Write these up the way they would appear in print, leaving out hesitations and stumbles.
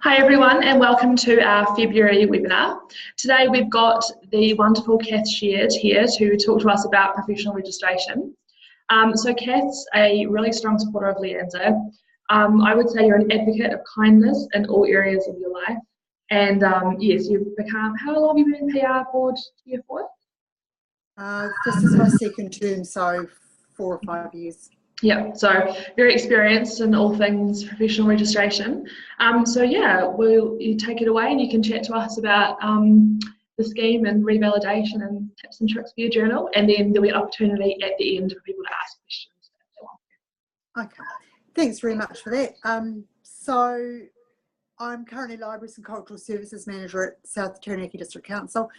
Hi everyone and welcome to our February webinar. Today we've got the wonderful Cath Sheard here to talk to us about professional registration. So Cath's a really strong supporter of LIANZA. I would say you're an advocate of kindness in all areas of your life. And yes, you've become, how long have you been PR board here for? This is my second term, so 4 or 5 years. Yeah, so very experienced in all things professional registration. So yeah, you take it away and you can chat to us about the scheme and revalidation and tips and tricks for your journal, and then there'll be an opportunity at the end for people to ask questions if they want. Okay, thanks very much for that. So I'm currently Libraries and Cultural Services Manager at South Taranaki District Council,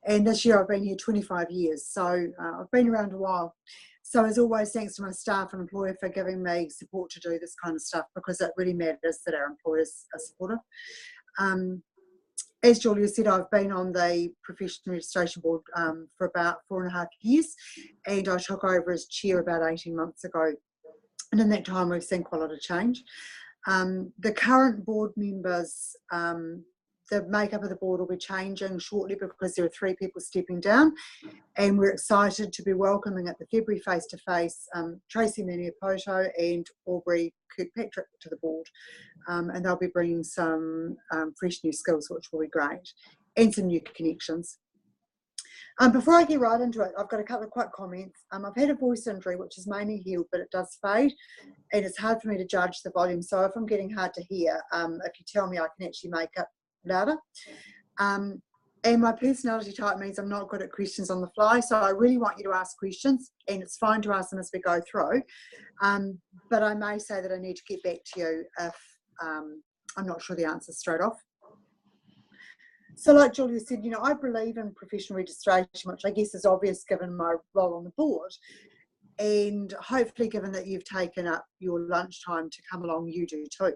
and this year I've been here 25 years, so I've been around a while. So as always, thanks to my staff and employer for giving me support to do this kind of stuff, because it really matters that our employers are supportive. As Julia said, I've been on the Professional Registration Board for about 4.5 years, and I took over as chair about 18 months ago. And in that time, we've seen quite a lot of change. The current board members, the makeup of the board will be changing shortly because there are 3 people stepping down, and we're excited to be welcoming at the February face-to-face Tracy Maniapoto and Aubrey Kirkpatrick to the board, and they'll be bringing some fresh new skills, which will be great, and some new connections. Before I get right into it, I've got a couple of quick comments. I've had a voice injury, which is mainly healed, but it does fade, and it's hard for me to judge the volume. So if I'm getting hard to hear, if you tell me, I can actually make it louder. And my personality type means I'm not good at questions on the fly, so I really want you to ask questions, and it's fine to ask them as we go through, but I may say that I need to get back to you if I'm not sure the answer straight off. So like Julia said, you know, I believe in professional registration, which I guess is obvious given my role on the board, and hopefully given that you've taken up your lunchtime to come along, you do too.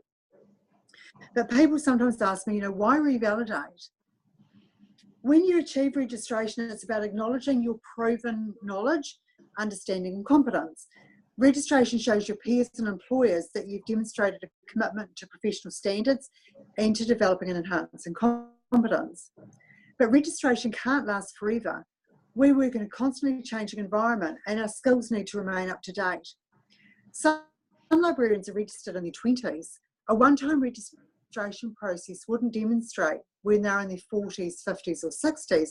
But people sometimes ask me, you know, why revalidate? When you achieve registration, it's about acknowledging your proven knowledge, understanding and competence. Registration shows your peers and employers that you've demonstrated a commitment to professional standards and to developing and enhancing competence. But registration can't last forever. We work in a constantly changing environment, and our skills need to remain up to date. Some librarians are registered in their 20s. A one-time registration process wouldn't demonstrate when they're in their 40s, 50s or 60s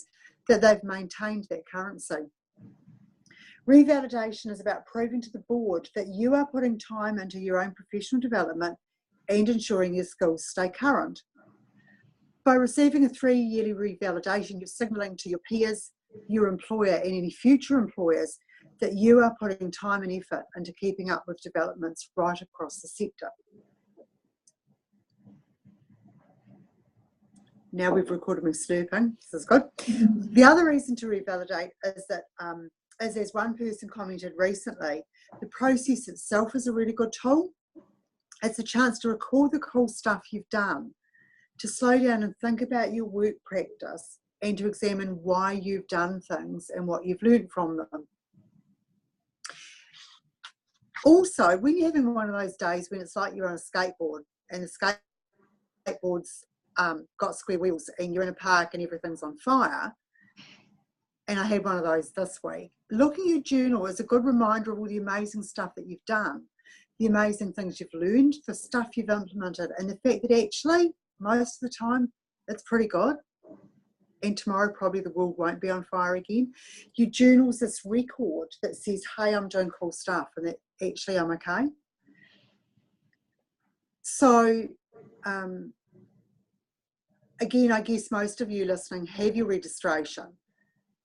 that they've maintained that currency. Revalidation is about proving to the board that you are putting time into your own professional development and ensuring your skills stay current. By receiving a 3-yearly revalidation, you're signalling to your peers, your employer and any future employers that you are putting time and effort into keeping up with developments right across the sector. Now we've recorded me slurping, this is good. The other reason to revalidate is that, as one person commented recently, the process itself is a really good tool. It's a chance to record the cool stuff you've done, to slow down and think about your work practice, and to examine why you've done things and what you've learned from them. Also, when you're having one of those days when it's like you're on a skateboard and the skateboard's got square wheels and you're in a park and everything's on fire, and I had one of those this week, looking at your journal is a good reminder of all the amazing stuff that you've done, the amazing things you've learned, the stuff you've implemented, and the fact that actually, most of the time, it's pretty good. And tomorrow, probably the world won't be on fire again. Your journal's this record that says, hey, I'm doing cool stuff, and that actually I'm okay. So, again, I guess most of you listening have your registration.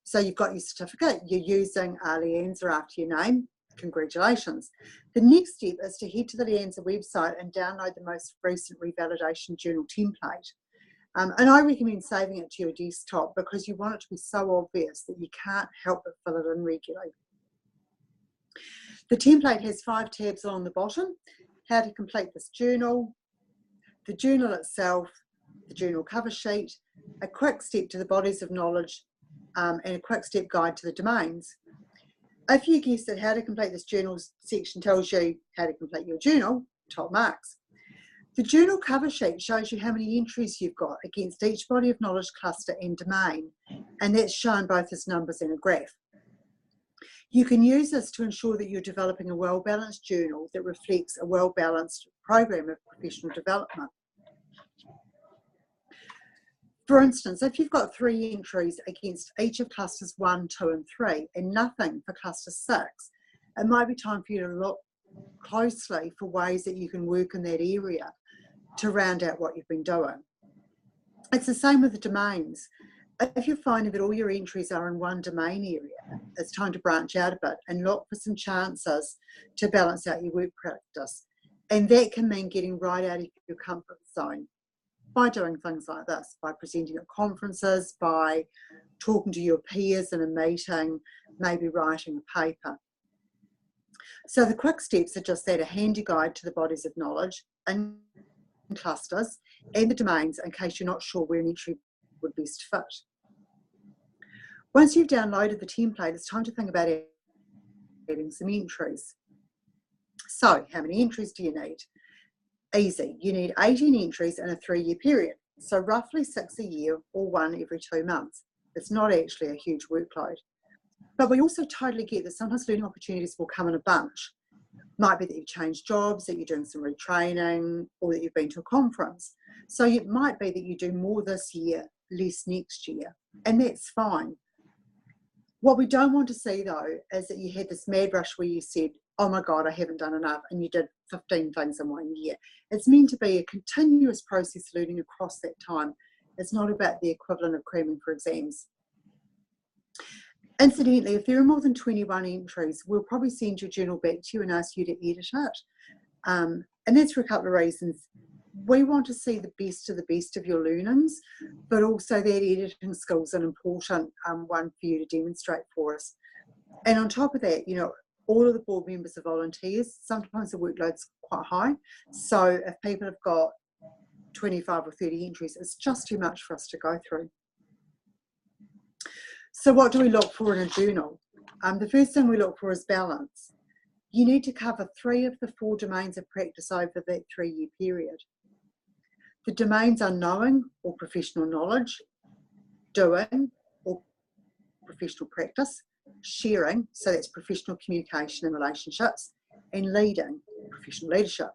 So you've got your certificate, you're using LIANZA after your name, congratulations. The next step is to head to the LIANZA website and download the most recent revalidation journal template. And I recommend saving it to your desktop because you want it to be so obvious that you can't help but fill it in regularly. The template has 5 tabs along the bottom: how to complete this journal, the journal itself, the journal cover sheet, a quick step to the bodies of knowledge, and a quick step guide to the domains. If you guess that how to complete this journal section tells you how to complete your journal, top marks. The journal cover sheet shows you how many entries you've got against each body of knowledge cluster and domain, and that's shown both as numbers and a graph. You can use this to ensure that you're developing a well-balanced journal that reflects a well-balanced program of professional development. For instance, if you've got 3 entries against each of clusters 1, 2 and 3 and nothing for cluster 6, it might be time for you to look closely for ways that you can work in that area to round out what you've been doing. It's the same with the domains. If you're finding that all your entries are in one domain area, it's time to branch out a bit and look for some chances to balance out your work practice. And that can mean getting right out of your comfort zone by doing things like this, by presenting at conferences, by talking to your peers in a meeting, maybe writing a paper. So the quick steps are just that: a handy guide to the bodies of knowledge and clusters and the domains in case you're not sure where an entry would best fit. Once you've downloaded the template, it's time to think about adding some entries. So how many entries do you need? Easy. You need 18 entries in a 3-year period, so roughly 6 a year or 1 every 2 months. It's not actually a huge workload. But we also totally get that sometimes learning opportunities will come in a bunch. Might be that you've changed jobs, that you're doing some retraining, or that you've been to a conference. So it might be that you do more this year, less next year, and that's fine. What we don't want to see, though, is that you had this mad rush where you said, oh my God, I haven't done enough, and you did 15 things in 1 year. It's meant to be a continuous process learning across that time. It's not about the equivalent of cramming for exams. Incidentally, if there are more than 21 entries, we'll probably send your journal back to you and ask you to edit it. And that's for a couple of reasons. We want to see the best of your learnings, but also that editing skill is an important one for you to demonstrate for us. And on top of that, you know, all of the board members are volunteers. Sometimes the workload's quite high. So if people have got 25 or 30 entries, it's just too much for us to go through. So what do we look for in a journal? The first thing we look for is balance. You need to cover 3 of the 4 domains of practice over that 3-year period. The domains are knowing or professional knowledge, doing or professional practice, sharing, so that's professional communication and relationships, and leading, professional leadership.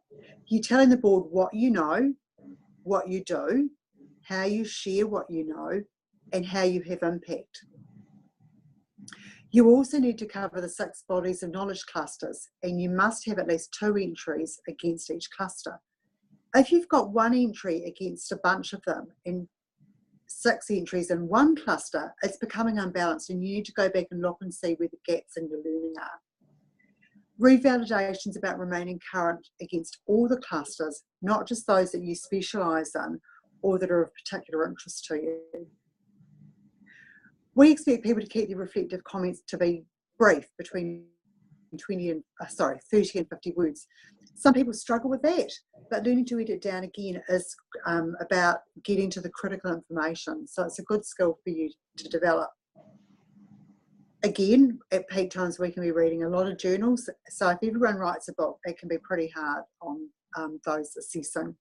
You're telling the board what you know, what you do, how you share what you know, and how you have impact. You also need to cover the 6 bodies of knowledge clusters, and you must have at least 2 entries against each cluster. If you've got 1 entry against a bunch of them and 6 entries in 1 cluster, it's becoming unbalanced, and you need to go back and look and see where the gaps in your learning are. Revalidation is about remaining current against all the clusters, not just those that you specialise in or that are of particular interest to you. We expect people to keep their reflective comments to be brief, between 30 and 50 words. Some people struggle with that, but learning to edit down again is about getting to the critical information. So it's a good skill for you to develop. Again, at peak times, we can be reading a lot of journals. So if everyone writes a book, it can be pretty hard on those assessing.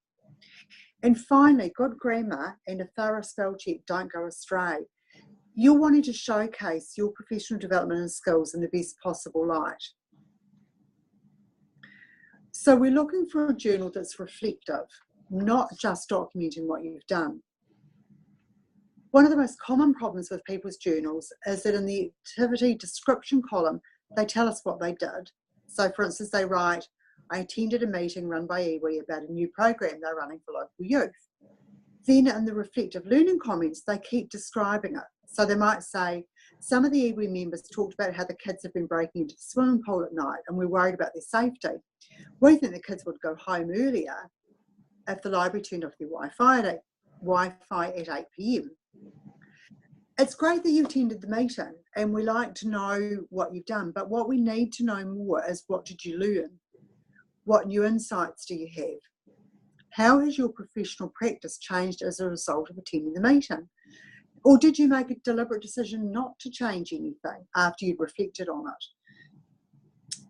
And finally, good grammar and a thorough spell check don't go astray. You're wanting to showcase your professional development and skills in the best possible light. So we're looking for a journal that's reflective, not just documenting what you've done. One of the most common problems with people's journals is that in the activity description column, they tell us what they did. So for instance, they write, I attended a meeting run by iwi about a new program they're running for local youth. Then in the reflective learning comments, they keep describing it. So they might say, some of the iwi members talked about how the kids have been breaking into the swimming pool at night and we're worried about their safety. We think the kids would go home earlier if the library turned off their Wi-Fi at 8 p.m. It's great that you attended the meeting and we like to know what you've done, but what we need to know more is, what did you learn? What new insights do you have? How has your professional practice changed as a result of attending the meeting? Or did you make a deliberate decision not to change anything after you'd reflected on it?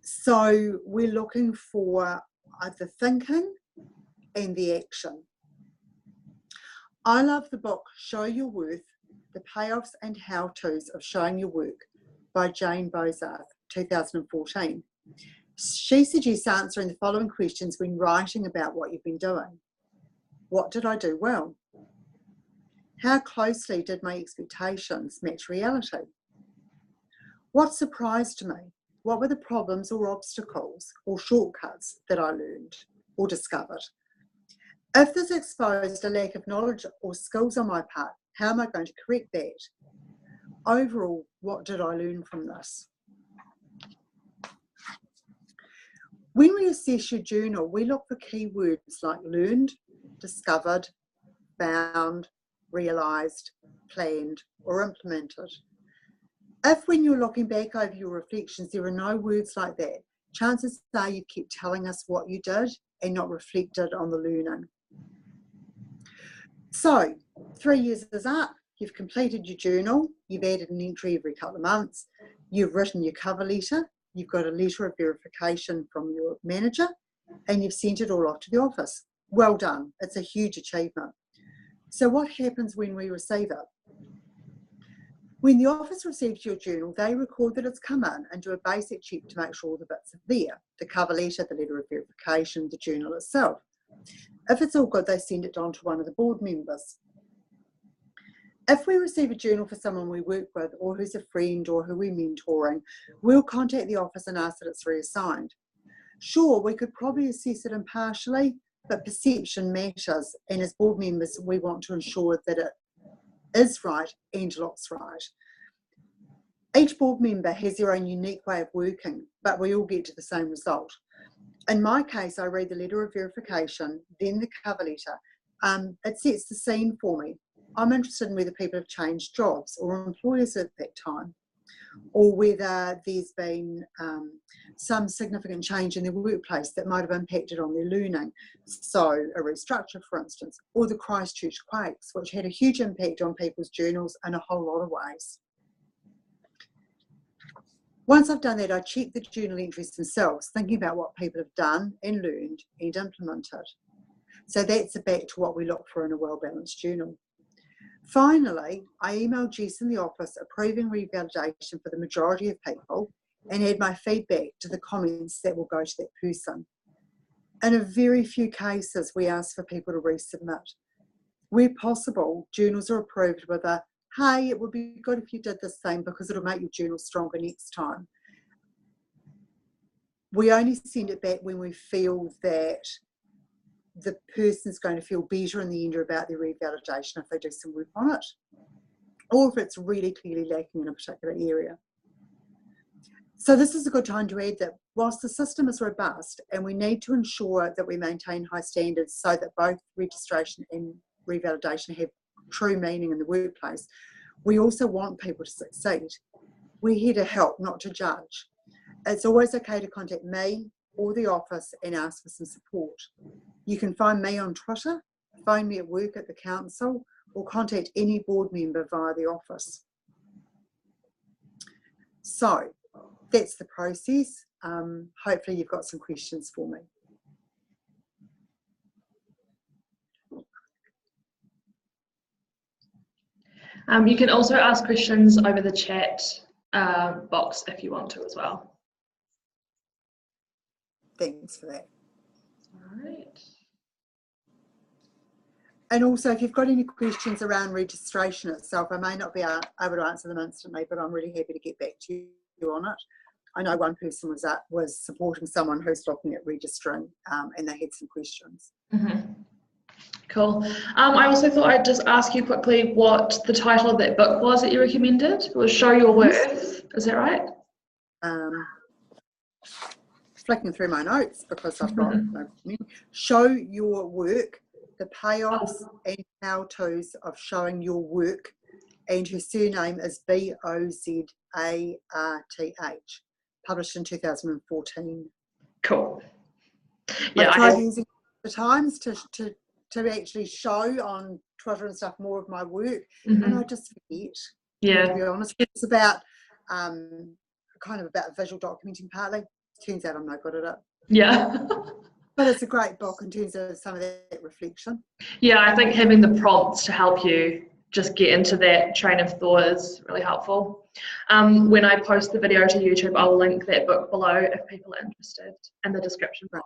So we're looking for either thinking, and the action. I love the book Show Your Worth, The Payoffs and How-Tos of Showing Your Work by Jane Bozarth, 2014. She suggests answering the following questions when writing about what you've been doing. What did I do well? How closely did my expectations match reality? What surprised me? What were the problems or obstacles or shortcuts that I learned or discovered? If this exposed a lack of knowledge or skills on my part, how am I going to correct that? Overall, what did I learn from this? When we assess your journal, we look for keywords like learned, discovered, found, realised, planned, or implemented. If when you're looking back over your reflections, there are no words like that, chances are you kept telling us what you did and not reflected on the learning. So, 3 years is up, you've completed your journal, you've added an entry every couple of months, you've written your cover letter, you've got a letter of verification from your manager, and you've sent it all off to the office. Well done, it's a huge achievement. So what happens when we receive it? When the office receives your journal, they record that it's come in and do a basic check to make sure all the bits are there. The cover letter, the letter of verification, the journal itself. If it's all good, they send it on to one of the board members. If we receive a journal for someone we work with or who's a friend or who we're mentoring, we'll contact the office and ask that it's reassigned. Sure, we could probably assess it impartially, but perception matters, and as board members, we want to ensure that it is right and looks right. Each board member has their own unique way of working, but we all get to the same result. In my case, I read the letter of verification, then the cover letter. It sets the scene for me. I'm interested in whether people have changed jobs or employers at that time, or whether there's been some significant change in their workplace that might have impacted on their learning. So a restructure, for instance, or the Christchurch quakes, which had a huge impact on people's journals in a whole lot of ways. Once I've done that, I check the journal entries themselves, thinking about what people have done and learned and implemented. So that's back to what we look for in a well-balanced journal. Finally, I emailed Jess in the office approving revalidation for the majority of people and add my feedback to the comments that will go to that person. In a very few cases, we ask for people to resubmit. Where possible, journals are approved with a, hey, it would be good if you did this thing because it'll make your journal stronger next time. We only send it back when we feel that the person's going to feel better in the end about their revalidation if they do some work on it, or if it's really clearly lacking in a particular area. So this is a good time to add that whilst the system is robust and we need to ensure that we maintain high standards so that both registration and revalidation have true meaning in the workplace, we also want people to succeed. We're here to help, not to judge. It's always okay to contact me or the office and ask for some support. You can find me on Twitter, phone me at work at the council, or contact any board member via the office. So that's the process. Hopefully you've got some questions for me. You can also ask questions over the chat box if you want to as well. Thanks for that. All right. And also, if you've got any questions around registration itself, I may not be able to answer them instantly, but I'm really happy to get back to you on it. I know one person was supporting someone who's looking at registering, and they had some questions. Mm-hmm. Cool. I also thought I'd just ask you quickly what the title of that book was that you recommended. It was Show Your Worth. Is that right? Flicking through my notes because I've got Show Your Work, the payoffs and how-tos of showing your work, and her surname is Bozarth, published in 2014. Cool. Yeah, I've tried using the times to actually show on Twitter and stuff more of my work, and I just forget. Yeah. To be honest, it's about kind of about visual documenting partly. Turns out I'm no good at it. Yeah. But it's a great book in terms of some of that reflection. Yeah, I think having the prompts to help you just get into that train of thought is really helpful. When I post the video to YouTube, I'll link that book below if people are interested in the description box.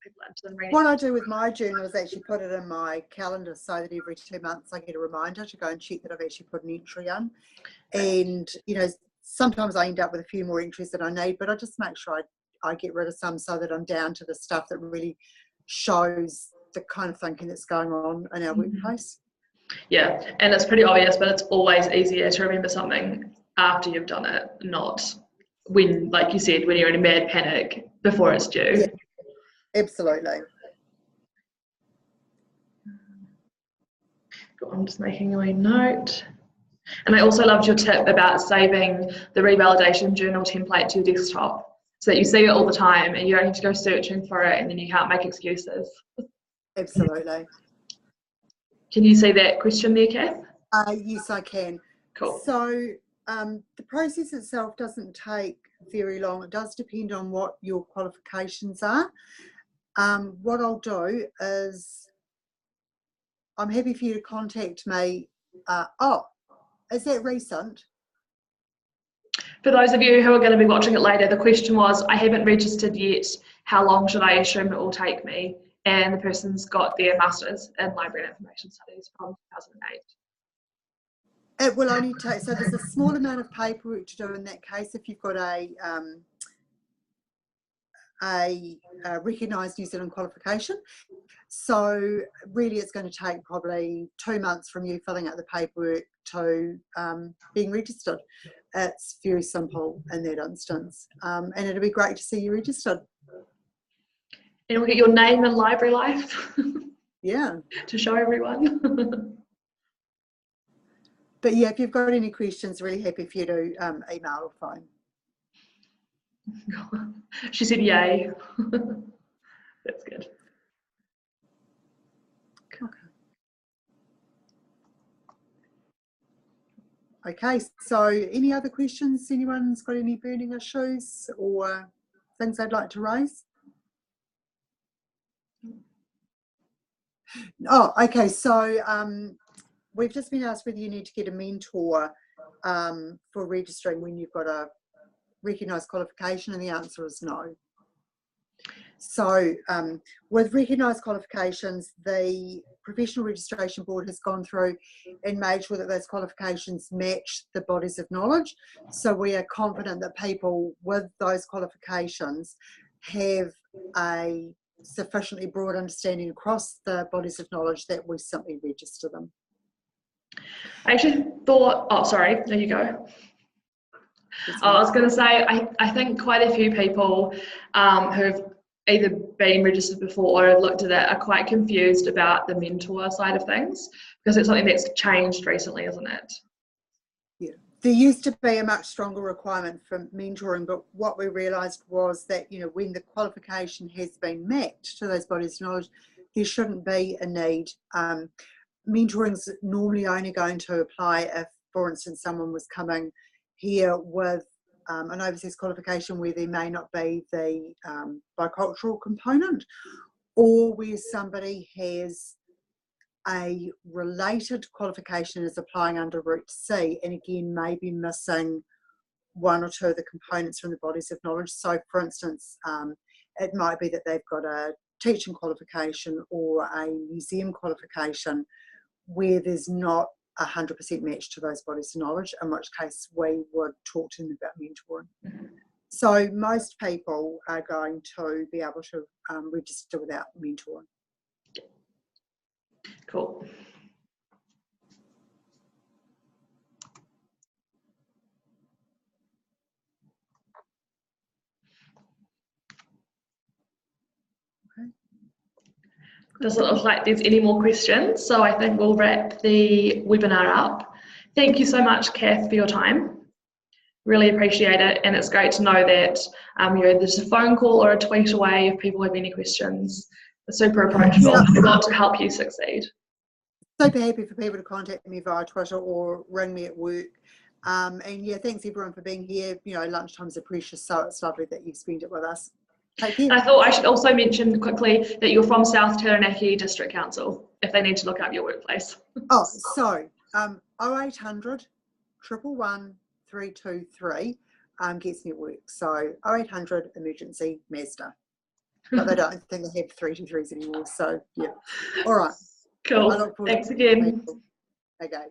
People are interested in reading. What I do with my journal is actually put it in my calendar so that every 2 months I get a reminder to go and check that I've actually put an entry in. And, you know, sometimes I end up with a few more entries than I need, but I just make sure I get rid of some so that I'm down to the stuff that really shows the kind of thinking that's going on in our workplace. Yeah, and it's pretty obvious, but it's always easier to remember something after you've done it, not when, like you said, when you're in a mad panic before it's due. Yeah, absolutely. I'm just making a note. And I also loved your tip about saving the revalidation journal template to your desktop so that you see it all the time and you don't have to go searching for it and then you can't make excuses. Absolutely. Can you see that question there, Cath? Yes, I can. Cool. So the process itself doesn't take very long. It does depend on what your qualifications are. What I'll do is I'm happy for you to contact me. Is that recent? For those of you who are going to be watching it later, the question was, I haven't registered yet. How long should I assume it will take me? And the person's got their Masters in Library and Information Studies from 2008. It will only take, so there's a small amount of paperwork to do in that case if you've got a recognised New Zealand qualification. So really it's going to take probably 2 months from you filling out the paperwork to being registered. It's very simple in that instance, and it'll be great to see you registered. And we'll get your name in Library Life. Yeah. To show everyone. But yeah, if you've got any questions, really happy for you to email or phone. She said yay. That's good. Okay, so any other questions? Anyone's got any burning issues or things they'd like to raise? Oh, okay, so we've just been asked whether you need to get a mentor for registering when you've got a recognised qualification, and the answer is no. So with recognised qualifications, the Professional Registration Board has gone through and made sure that those qualifications match the bodies of knowledge. So we are confident that people with those qualifications have a sufficiently broad understanding across the bodies of knowledge that we simply register them. I actually thought, oh, sorry, there you go. I was going to say, I think quite a few people who've either been registered before or have looked at it are quite confused about the mentor side of things, because it's something that's changed recently, isn't it? Yeah, there used to be a much stronger requirement for mentoring, but what we realised was that, you know, when the qualification has been matched to those bodies of knowledge, there shouldn't be a need. Mentoring's normally only going to apply if, for instance, someone was coming here with an overseas qualification where there may not be the bicultural component, or where somebody has a related qualification is applying under Route C, and again may be missing one or two of the components from the bodies of knowledge. So for instance, it might be that they've got a teaching qualification or a museum qualification where there's not 100% match to those bodies of knowledge, in which case we would talk to them about mentoring. So most people are going to be able to register without mentoring. Cool. Doesn't look like there's any more questions, so I think we'll wrap the webinar up. Thank you so much, Cath, for your time. Really appreciate it, and it's great to know that you're just a phone call or a tweet away if people have any questions. It's super approachable. Yeah. We want to help you succeed. Super happy for people to contact me via Twitter or ring me at work. And yeah, thanks everyone for being here. You know, lunchtimes are precious, so it's lovely that you spend it with us. Take care. I thought I should also mention quickly that you're from South Taranaki District Council, if they need to look up your workplace. Oh, so 0800 111 323 gets me at work. So 0800 emergency Mazda. But they don't think they have 323s anymore. So yeah. All right. Cool. Thanks again. Okay.